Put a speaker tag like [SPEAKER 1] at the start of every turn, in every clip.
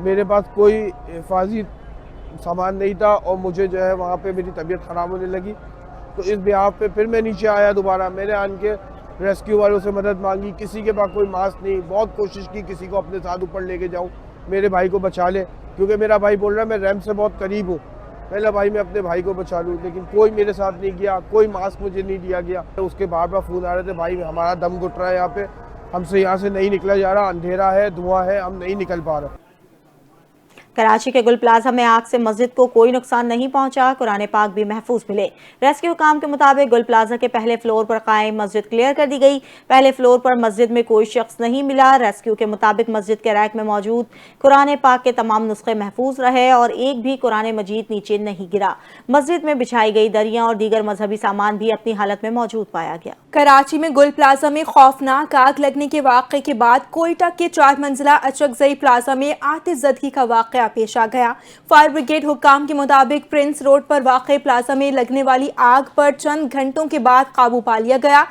[SPEAKER 1] میرے پاس کوئی حفاظی سامان نہیں تھا اور مجھے جو ہے وہاں پہ میری طبیعت خراب ہونے لگی، تو اس بہاف پہ پھر میں نیچے آیا دوبارہ. میں نے آن کے ریسکیو والوں سے مدد مانگی. کسی کے پاس کوئی ماسک نہیں. بہت کوشش کی کسی کو اپنے ساتھ اوپر لے کے جاؤں، میرے بھائی کو بچا لے، کیونکہ میرا بھائی بول رہا ہے میں ریمپ سے بہت قریب ہوں، پہلا بھائی میں اپنے بھائی کو بچا لوں. لیکن کوئی میرے ساتھ نہیں گیا، کوئی ماسک مجھے نہیں دیا گیا. اس کے بار بار فون آ رہے تھے بھائی ہمارا دم گھٹ رہا ہے، یہاں پہ ہم سے یہاں سے نہیں نکلا جا رہا، اندھیرا ہے، دھواں ہے، ہم نہیں نکل پا رہے.
[SPEAKER 2] کراچی کے گل پلازا میں آگ سے مسجد کو کوئی نقصان نہیں پہنچا، قرآن پاک بھی محفوظ ملے. ریسکیو حکام کے مطابق گل پلازا کے پہلے فلور پر قائم مسجد کلیئر کر دی گئی. پہلے فلور پر مسجد میں کوئی شخص نہیں ملا. ریسکیو کے مطابق مسجد کے ریک میں موجود قرآن پاک کے تمام نسخے محفوظ رہے اور ایک بھی قرآن مجید نیچے نہیں گرا. مسجد میں بچھائی گئی دریاں اور دیگر مذہبی سامان بھی اپنی حالت میں موجود پایا گیا.
[SPEAKER 3] کراچی میں گل پلازا میں خوفناک آگ لگنے کے واقعے کے بعد کوئٹہ کے 4 منزلہ اچکزئی پلازا میں آتش زدگی کا واقعہ پیش آ گیا. فائر بریگیڈ حکام کے مطابق پرنس روڈ پر واقع پلازا میں لگنے والی آگ پر چند گھنٹوں کے بعد قابو پا لیا گیا.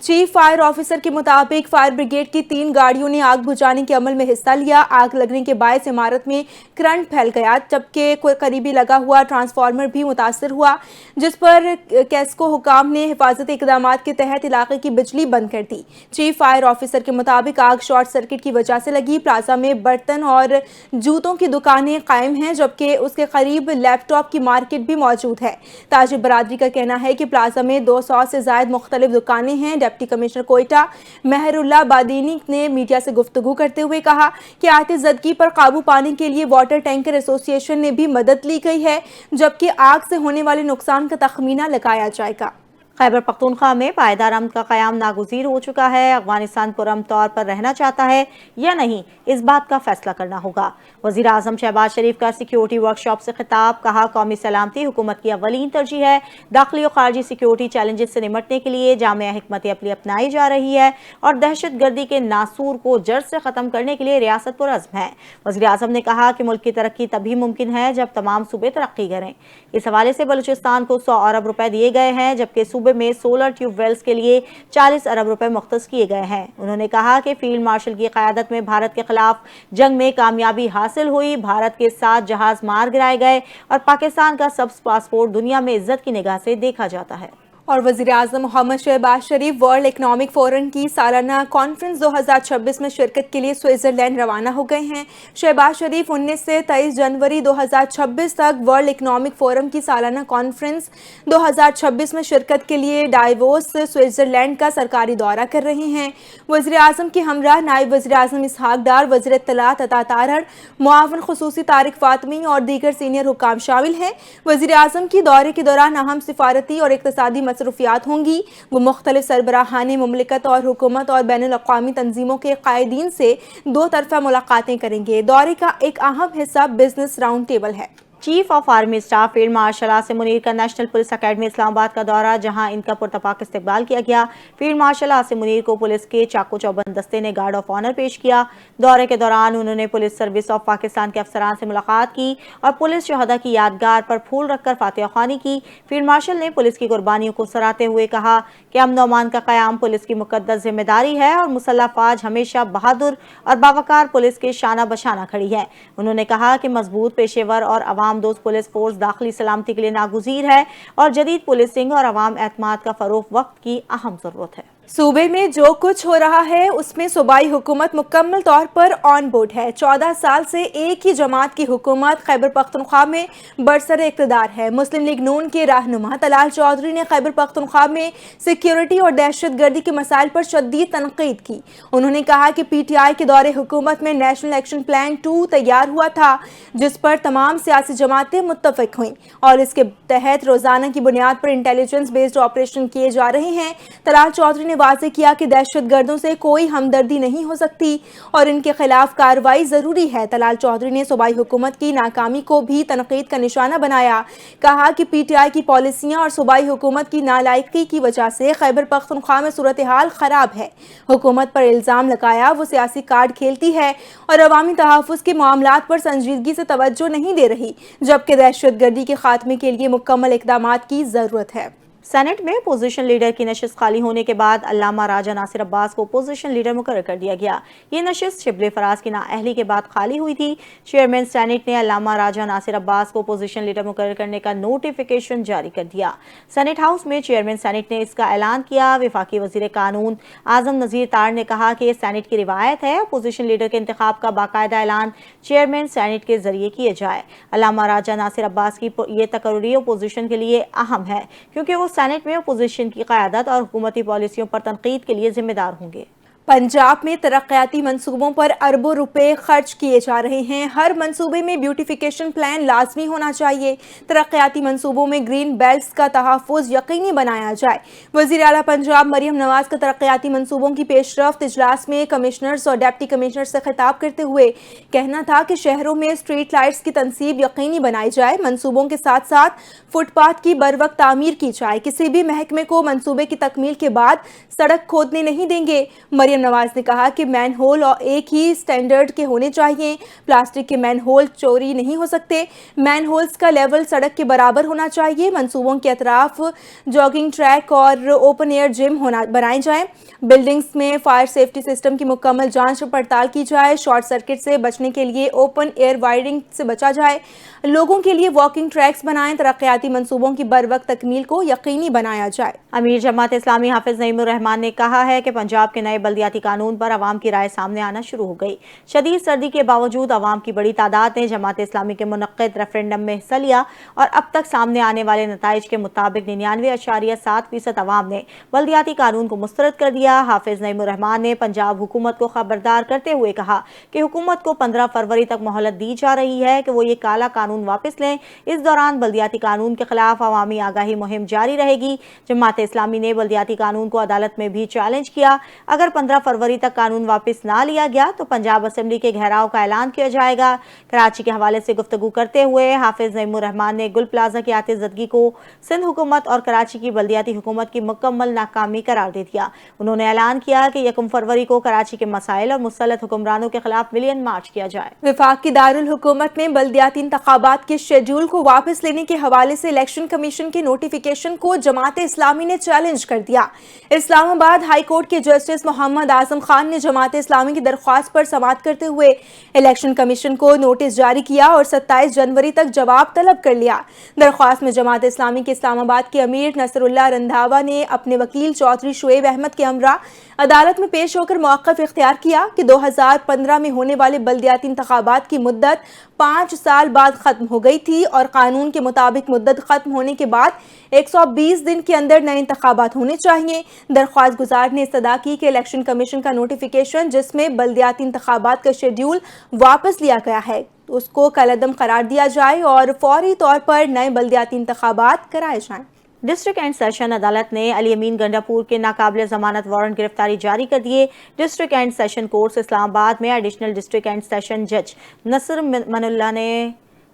[SPEAKER 3] چیف فائر آفیسر کے مطابق فائر بریگیڈ کی 3 گاڑیوں نے آگ بجھانے کے عمل میں حصہ لیا. آگ لگنے کے باعث عمارت میں کرنٹ پھیل گیا، جبکہ قریبی لگا ہوا ٹرانسفارمر بھی متاثر ہوا، جس پر کیسکو حکام نے حفاظتی اقدامات کے تحت علاقے کی بجلی بند کر دی. چیف فائر آفیسر کے مطابق آگ شارٹ سرکٹ کی وجہ سے لگی. پلازا میں برتن اور جوتوں کی دکانیں قائم ہیں، جبکہ اس کے قریب لیپ ٹاپ کی مارکیٹ بھی موجود ہے. تاجر برادری کا کہنا ہے کہ پلازا میں 200 سے زائد مختلف دکانیں ہیں. ڈپٹی کمشنر کوئٹہ مہر اللہ بادینی نے میڈیا سے گفتگو کرتے ہوئے کہا کہ آتش زدگی پر قابو پانے کے لیے واٹر ٹینکر ایسوسی ایشن نے بھی مدد لی گئی ہے، جبکہ آگ سے ہونے والے نقصان کا تخمینہ لگایا جائے گا.
[SPEAKER 2] خیبر پختونخوا میں پائیدار امن کا قیام ناگزیر ہو چکا ہے. افغانستان پرامن طور پر رہنا چاہتا ہے یا نہیں، اس بات کا فیصلہ کرنا ہوگا. وزیر اعظم شہباز شریف کا سیکیورٹی ورکشاپ سے خطاب. کہا قومی سلامتی حکومت کی اولین ترجیح ہے. داخلی و خارجی سیکیورٹی چیلنجز سے نمٹنے کے لیے جامع حکمت عملی اپنائی جا رہی ہے اور دہشت گردی کے ناسور کو جڑ سے ختم کرنے کے لیے ریاست پرعزم ہے. وزیر اعظم نے کہا کہ ملک کی ترقی تبھی ممکن ہے جب تمام صوبے ترقی کریں. اس حوالے سے بلوچستان کو 100 ارب روپے دیے گئے ہیں، جبکہ صوبے میں سولر ٹیوب ویلز کے لیے 40 ارب روپے مختص کیے گئے ہیں. انہوں نے کہا کہ فیلڈ مارشل کی قیادت میں بھارت کے خلاف جنگ میں کامیابی حاصل ہوئی. بھارت کے 7 جہاز مار گرائے گئے اور پاکستان کا سبز پاسپورٹ دنیا میں عزت کی نگاہ سے دیکھا جاتا ہے.
[SPEAKER 3] اور وزیر اعظم محمد شہباز شریف ورلڈ اکنامک فورم کی سالانہ کانفرنس 2026 میں شرکت کے لیے سوئٹزرلینڈ روانہ ہو گئے ہیں. شہباز شریف 19 سے 23 جنوری 2026 تک ورلڈ اکنامک فورم کی سالانہ کانفرنس 2026 میں شرکت کے لیے ڈائیووس سوئٹزرلینڈ کا سرکاری دورہ کر رہے ہیں. وزیر اعظم کے ہمراہ نائب وزیر اعظم اسحاق ڈار، وزیر اطلاعات عطا طاہر، معاون خصوصی طارق فاطمی اور دیگر سینئر حکام شامل ہیں. وزیر اعظم کی دورے کے دوران اہم سفارتی اور اقتصادی مصروفیات ہوں گی. وہ مختلف سربراہان مملکت اور حکومت اور بین الاقوامی تنظیموں کے قائدین سے 2 طرفہ ملاقاتیں کریں گے. دورے کا ایک اہم حصہ بزنس راؤنڈ ٹیبل ہے.
[SPEAKER 2] Chief of army staff field marshal Asim Munir کا نیشنل پولیس اکیڈمی اسلام آباد کا دورہ، جہاں ان کا پرتپاک استقبال کیا گیا. فیلڈ مارشل عاصم منیر کو پولیس کے چاقو چوبند دستے نے گارڈ آف آنر پیش کیا. دورے کے دوران انہوں نے پولیس سروس آف پاکستان کے افسران سے ملاقات کی اور پولیس شہداء کی یادگار پر پھول رکھ کر فاتحہ خوانی کی. فیلڈ مارشل نے پولیس کی قربانیوں کو سراہتے ہوئے کہا کہ امن و امان کا قیام پولیس کی مقدس ذمہ داری ہے اور مسلح فوج ہمیشہ بہادر اور باوقار پولیس کے شانہ بشانہ کھڑی ہے. انہوں نے کہا کہ مضبوط، پیشے ور اور عوام دوست پولیس فورس داخلی سلامتی کے لیے ناگزیر ہے اور جدید پولیسنگ اور عوام اعتماد کا فروغ وقت کی اہم ضرورت ہے.
[SPEAKER 3] صوبے میں جو کچھ ہو رہا ہے اس میں صوبائی حکومت مکمل طور پر آن بورڈ ہے. 14 سال سے ایک ہی جماعت کی حکومت خیبر پختونخوا میں برسر اقتدار ہے. مسلم لیگ نون کے رہنما طلال چودھری نے خیبر پختونخوا میں سیکیورٹی اور دہشت گردی کے مسائل پر شدید تنقید کی. انہوں نے کہا کہ پی ٹی آئی کے دور حکومت میں نیشنل ایکشن پلان 2 تیار ہوا تھا، جس پر تمام سیاسی جماعتیں متفق ہوئیں اور اس کے تحت روزانہ کی بنیاد پر انٹیلیجنس بیسڈ آپریشن کیے جا رہے ہیں. طلال چودھری نے واضح کیا کہ دہشت گردوں سے کوئی ہمدردی نہیں ہو سکتی اور ان کے خلاف کارروائی ضروری ہے. طلال چودھری نے صوبائی حکومت کی ناکامی کو بھی تنقید کا نشانہ بنایا. کہا کہ پی ٹی آئی کی پالیسیاں اور صوبائی حکومت کی نالائقی کی وجہ سے خیبر پختونخوا میں صورتحال خراب ہے. حکومت پر الزام لگایا وہ سیاسی کارڈ کھیلتی ہے اور عوامی تحفظ کے معاملات پر سنجیدگی سے توجہ نہیں دے رہی، جبکہ دہشت گردی کے خاتمے کے لیے مکمل اقدامات کی ضرورت ہے.
[SPEAKER 2] سینٹ میں اپوزیشن لیڈر کی نشست خالی ہونے کے بعد علامہ راجہ ناصر عباس کو اپوزیشن لیڈر مقرر کر دیا گیا۔ یہ نشست شبلی فراز کی نااہلی کے بعد خالی ہوئی تھی۔ چیئرمین سینٹ نے علامہ راجہ ناصر عباس کو اپوزیشن لیڈر مقرر کرنے کا نوٹیفیکیشن جاری کر دیا۔ سینٹ ہاؤس میں چیئرمین سینٹ نے اس کا اعلان کیا۔ وفاقی وزیر قانون اعظم نذیر تار نے کہا کہ یہ سینٹ کی روایت ہے، اپوزیشن لیڈر کے انتخاب کا باقاعدہ اعلان چیئرمین سینٹ کے ذریعے کیے جائے۔ علامہ راجہ ناصر عباس کی یہ تقرری اپوزیشن کے لیے اہم ہے کیونکہ وہ سینٹ میں اپوزیشن کی قیادت اور حکومتی پالیسیوں پر تنقید کے لیے ذمہ دار ہوں گے۔
[SPEAKER 3] پنجاب میں ترقیاتی منصوبوں پر اربوں روپے خرچ کیے جا رہے ہیں۔ ہر منصوبے میں بیوٹیفیکیشن پلان لازمی ہونا چاہیے۔ ترقیاتی منصوبوں میں گرین بیلٹس کا تحفظ یقینی بنایا جائے۔ وزیر اعلیٰ پنجاب مریم نواز کا ترقیاتی منصوبوں کی پیش رفت اجلاس میں کمشنرز اور ڈپٹی کمشنر سے خطاب کرتے ہوئے کہنا تھا کہ شہروں میں اسٹریٹ لائٹس کی تنصیب یقینی بنائی جائے۔ منصوبوں کے ساتھ ساتھ فٹ پاتھ کی بروقت تعمیر کی جائے۔ کسی بھی محکمے کو منصوبے کی تکمیل کے بعد سڑک کھودنے نہیں دیں گے۔ مریم نواز نے کہا کہ مین ہول ایک ہی سٹینڈرڈ کے ہونے چاہیے۔ پلاسٹک کے مین ہول چوری نہیں ہو سکتے۔ مین ہولز کا لیول سڑک کے برابر ہونا چاہیے۔ منصوبوں کے اطراف جاگنگ ٹریک اور اوپن ایئر جم بنائے جائیں۔ بلڈنگز میں فائر سیفٹی سسٹم کی مکمل جانچ پڑتال کی جائے۔ شارٹ سرکٹ سے بچنے کے لیے اوپن ایئر وائرنگ سے بچا جائے۔ لوگوں کے لیے واکنگ ٹریکس بنائیں۔ ترقیاتی منصوبوں کی بروقت تکمیل کو یقینی بنایا جائے۔
[SPEAKER 2] امیر جماعت اسلامی حافظ نعیم الرحمان نے کہا ہے کہ پنجاب کے نئے بلدیاتی قانون پر عوام کی رائے سامنے آنا شروع ہو گئی۔ شدید سردی کے باوجود عوام کی بڑی تعداد نے جماعت اسلامی کے منعقد ریفرنڈم میں حصہ لیا اور اب تک سامنے آنے والے نتائج کے مطابق 99.7% عوام نے بلدیاتی قانون کو مسترد کر دیا۔ حافظ نعیم الرحمان نے پنجاب حکومت کو خبردار کرتے ہوئے کہا کہ حکومت کو 15 فروری تک مہلت دی جا رہی ہے کہ وہ یہ کالا قانون واپس لیں۔ اس دوران بلدیاتی قانون کے خلاف عوامی آگاہی مہم جاری رہے گی۔ جماعت اسلامی نے بلدیاتی قانون کو عدالت میں بھی چیلنج کیا۔ اگر 15 فروری تک قانون واپس نہ لیا گیا تو پنجاب اسمبلی کے گھیراؤ کا اعلان کیا جائے گا۔ کراچی کے حوالے سے گفتگو کرتے ہوئے حافظ نعیم الرحمان نے گل پلازا کی آتش زدگی کو سندھ حکومت اور کراچی کی بلدیاتی حکومت کی مکمل ناکامی قرار دے دیا۔ انہوں نے اعلان کیا کہ 1 فروری کو کراچی کے مسائل اور مسلط حکمرانوں کے خلاف ملین مارچ کیا جائے۔
[SPEAKER 3] وفاق کی دارالحکومت میں بلدیاتی انتخابات کے شیڈول کو واپس لینے کے حوالے سے الیکشن کمیشن کے نوٹیفیکیشن کو جماعت اسلامی نے چیلنج کر دیا۔ اسلام آباد ہائی کورٹ کے جسٹس محمد اعظم خان نے جماعت اسلامی کی درخواست پر سماعت کرتے ہوئے الیکشن کمیشن کو نوٹس جاری کیا اور 27 جنوری تک جواب طلب کر لیا۔ درخواست میں جماعت اسلامی کے اسلام آباد کے امیر نصر اللہ رندھاوا نے اپنے وکیل چودھری شعیب احمد کے ہمراہ عدالت میں پیش ہو کر موقف اختیار کیا کہ 2015 میں ہونے والے بلدیاتی انتخابات کی مدت 5 سال بعد ختم ہو گئی تھی اور قانون کے مطابق مدت ختم ہونے کے بعد 120 دن کے اندر نئے انتخابات ہونے چاہیے۔ درخواست گزار نے استدعا کی کہ الیکشن کمیشن کا نوٹیفیکیشن جس میں بلدیاتی انتخابات کا شیڈول واپس لیا گیا ہے اس کو کالعدم قرار دیا جائے اور فوری طور پر نئے بلدیاتی انتخابات کرائے جائیں۔
[SPEAKER 2] ڈسٹرکٹ اینڈ سیشن عدالت نے علی امین گنڈاپور کے ناقابل ضمانت وارنٹ گرفتاری جاری کر دیے۔ ڈسٹرکٹ اینڈ سیشن کورٹ اسلام آباد میں ایڈیشنل ڈسٹرکٹ اینڈ سیشن جج نصر من اللہ نے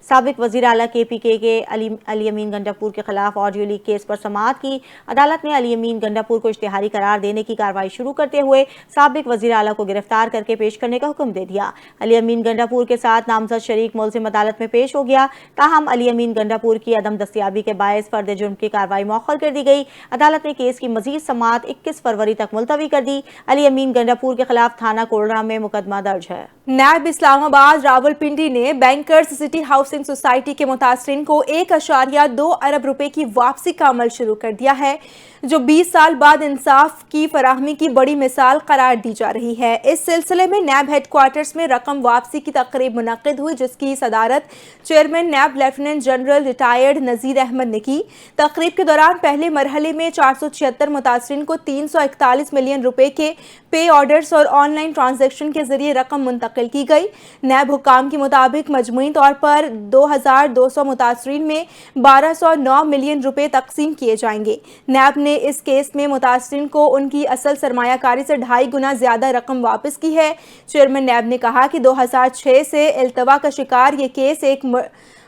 [SPEAKER 2] سابق وزیر اعلیٰ KPK کے علی امین گنڈاپور کے خلاف آڈیو لیک کیس پر سماعت کی۔ عدالت نے علی امین گنڈاپور کو اشتہاری قرار دینے کی کارروائی شروع کرتے ہوئے سابق وزیر اعلیٰ کو گرفتار کر کے پیش کرنے کا حکم دے دیا۔ علی امین گنڈاپور کے ساتھ نامزد شریک ملزم عدالت میں پیش ہو گیا، تاہم علی امین گنڈاپور کی عدم دستیابی کے باعث فرد جرم کی کارروائی مؤخر کر دی گئی۔ عدالت نے کیس کی مزید سماعت 21 فروری تک ملتوی کر دی۔ علی امین گنڈاپور کے خلاف تھانہ کولڑا میں مقدمہ درج ہے۔
[SPEAKER 3] نیب اسلام آباد راولپنڈی نے بینکرز سٹی ہاؤسنگ سوسائٹی کے متاثرین کو 1.2 ارب روپے کی واپسی کا عمل شروع کر دیا ہے، جو 20 سال بعد انصاف کی فراہمی کی بڑی مثال قرار دی جا رہی ہے۔ اس سلسلے میں نیب ہیڈ کوارٹرز میں رقم واپسی کی تقریب منعقد ہوئی، جس کی صدارت chairman NAB lieutenant general retired Nazir Ahmed نے کی۔ تقریب کے دوران پہلے مرحلے میں 476 متاثرین کو 341 ملین روپے کے پے آرڈرز اور آن لائن ٹرانزیکشن کے ذریعے رقم منتقل کی گئی۔ نیب حکام کے مطابق مجموعی طور پر 2200 متاثرین میں 1209 ملین روپے تقسیم کیے جائیں گے۔ نیب نے اس کیس میں متاثرین کو ان کی اصل سرمایہ کاری سے 2.5 گنا زیادہ رقم واپس کی ہے۔ چیئرمین نیب نے کہا کہ 2006 سے التوا کا شکار یہ کیس ایک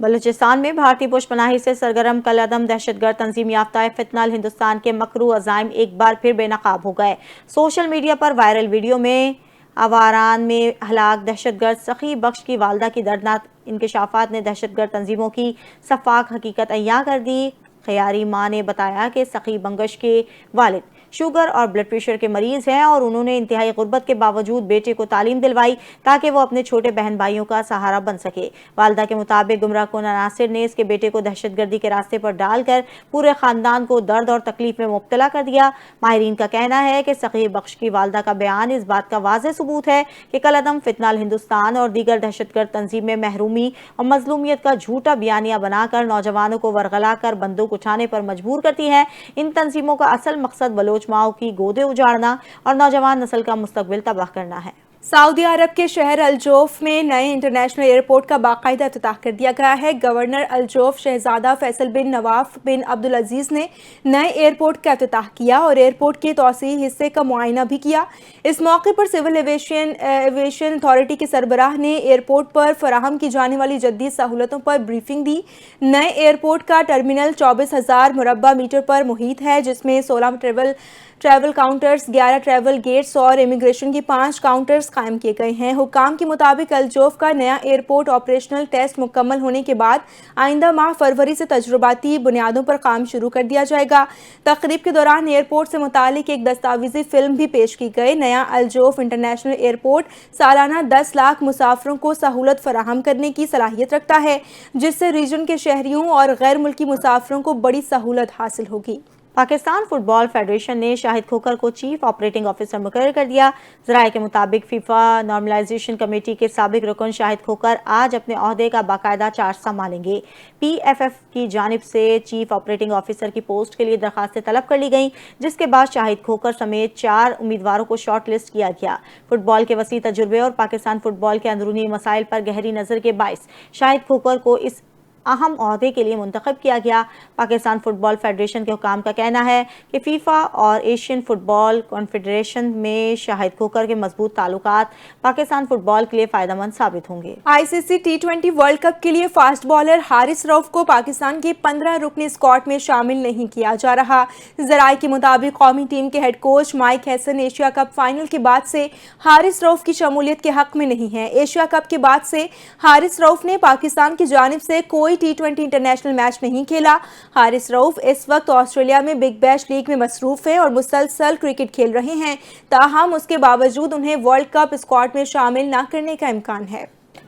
[SPEAKER 2] بلوچستان میں بھارتی پشت پناہی سے سرگرم کالعدم دہشت گرد تنظیم یافتہ فتنہ الہندوستان کے مکروہ عزائم ایک بار پھر بے نقاب ہو گئے۔ سوشل میڈیا پر وائرل ویڈیو میں آواران میں ہلاک دہشت گرد سخی بخش کی والدہ کی دردناک انکشافات نے دہشت گرد تنظیموں کی سفاک حقیقت عیاں کر دی۔ خیاری ماں نے بتایا کہ سخی بنگش کے والد شوگر اور بلڈ پریشر کے مریض ہیں اور انہوں نے انتہائی غربت کے باوجود بیٹے کو تعلیم دلوائی تاکہ وہ اپنے چھوٹے بہن بھائیوں کا سہارا بن سکے۔ والدہ کے مطابق گمراہ کن عناصر نے اس کے بیٹے کو دہشت گردی کے راستے پر ڈال کر پورے خاندان کو درد اور تکلیف میں مبتلا کر دیا۔ ماہرین کا کہنا ہے کہ سخی بخش کی والدہ کا بیان اس بات کا واضح ثبوت ہے کہ کالعدم فتنہ الہندوستان اور دیگر دہشت گرد تنظیمیں محرومی اور مظلومیت کا جھوٹا بیانیہ بنا کر نوجوانوں کو ورغلا کر بندوق اٹھانے پر مجبور کرتی ہیں۔ ان تنظیموں کا اصل مقصد بلوچ ماؤں کی گودے اجاڑنا اور نوجوان نسل کا مستقبل تباہ کرنا ہے۔
[SPEAKER 3] سعودی عرب کے شہر الجوف میں نئے انٹرنیشنل ایئرپورٹ کا باقاعدہ افتتاح کر دیا گیا ہے۔ گورنر الجوف شہزادہ فیصل بن نواف بن عبدالعزیز نے نئے ایئرپورٹ کا افتتاح کیا اور ایئرپورٹ کے توسیعی حصے کا معائنہ بھی کیا۔ اس موقع پر سول ایویشن اتھارٹی کے سربراہ نے ایئرپورٹ پر فراہم کی جانے والی جدید سہولتوں پر بریفنگ دی۔ نئے ایئرپورٹ کا ٹرمینل 24,000 مربع میٹر پر محیط ہے، جس میں 16 ٹریول کاؤنٹرز، 11 ٹریول گیٹس اور امیگریشن کی 5 کاؤنٹرز قائم کیے گئے ہیں۔ حکام کے مطابق الجوف کا نیا ایئرپورٹ آپریشنل ٹیسٹ مکمل ہونے کے بعد آئندہ ماہ فروری سے تجرباتی بنیادوں پر کام شروع کر دیا جائے گا۔ تقریب کے دوران ایئرپورٹ سے متعلق ایک دستاویزی فلم بھی پیش کی گئی۔ نیا الجوف انٹرنیشنل ایئرپورٹ سالانہ 10 لاکھ مسافروں کو سہولت فراہم کرنے کی صلاحیت رکھتا ہے، جس سے ریجن کے شہریوں اور غیر ملکی مسافروں کو بڑی سہولت حاصل ہوگی۔
[SPEAKER 2] پاکستان فٹ بال فیڈریشن نے شاہد کھوکھر کو چیف آپریٹنگ آفیسر مقرر کر دیا۔ ذرائع کے مطابق فیفا نارملائزیشن کمیٹی کے سابق رکن شاہد کھوکھر آج اپنے عہدے کا باقاعدہ چارج سنبھالیں گے۔ پی ایف ایف کی جانب سے چیف آپریٹنگ آفیسر کی پوسٹ کے لیے درخواستیں طلب کر لی گئیں، جس کے بعد شاہد کھوکھر سمیت 4 امیدواروں کو شارٹ لسٹ کیا گیا۔ فٹ بال کے وسیع تجربے اور پاکستان فٹ بال کے اندرونی مسائل پر گہری نظر کے باعث شاہد کھوکھر کو اس اہم عہدے کے لیے منتخب کیا گیا۔ پاکستان فٹ بال فیڈریشن کے حکام کا کہنا ہے کہ فیفا اور ایشین فٹ بال کانفیڈریشن میں شاہد کھوکھر کے مضبوط تعلقات پاکستان فٹ بال کے لیے فائدہ مند ثابت ہوں گے۔
[SPEAKER 3] آئی سی سی T20 ورلڈ کپ کے لیے فاسٹ بالر حارث رؤف کو پاکستان کی 15 رکنی اسکواڈ میں شامل نہیں کیا جا رہا۔ ذرائع کے مطابق قومی ٹیم کے head coach Mike Hesson Asia Cup final کے بعد سے حارث رؤف کی شمولیت کے حق میں نہیں ہیں۔ ایشیا کپ کے بعد سے حارث رؤف نے پاکستان کی جانب سے کوئی T20 انٹرنیشنل میچ نہیں کھیلا۔ حارث رؤف اس وقت آسٹریلیا میں بگ بیش لیگ میں مصروف ہیں اور مسلسل کرکٹ کھیل رہے ہیں، تاہم اس کے باوجود انہیں ورلڈ کپ اسکواڈ میں شامل نہ کرنے کا امکان ہے۔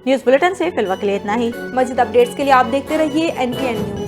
[SPEAKER 2] نیوز بلیٹن سے فی الوقت کے لیے اتنا ہی۔
[SPEAKER 3] مزید اپڈیٹس کے لیے آپ دیکھتے رہیے NPN نیوز۔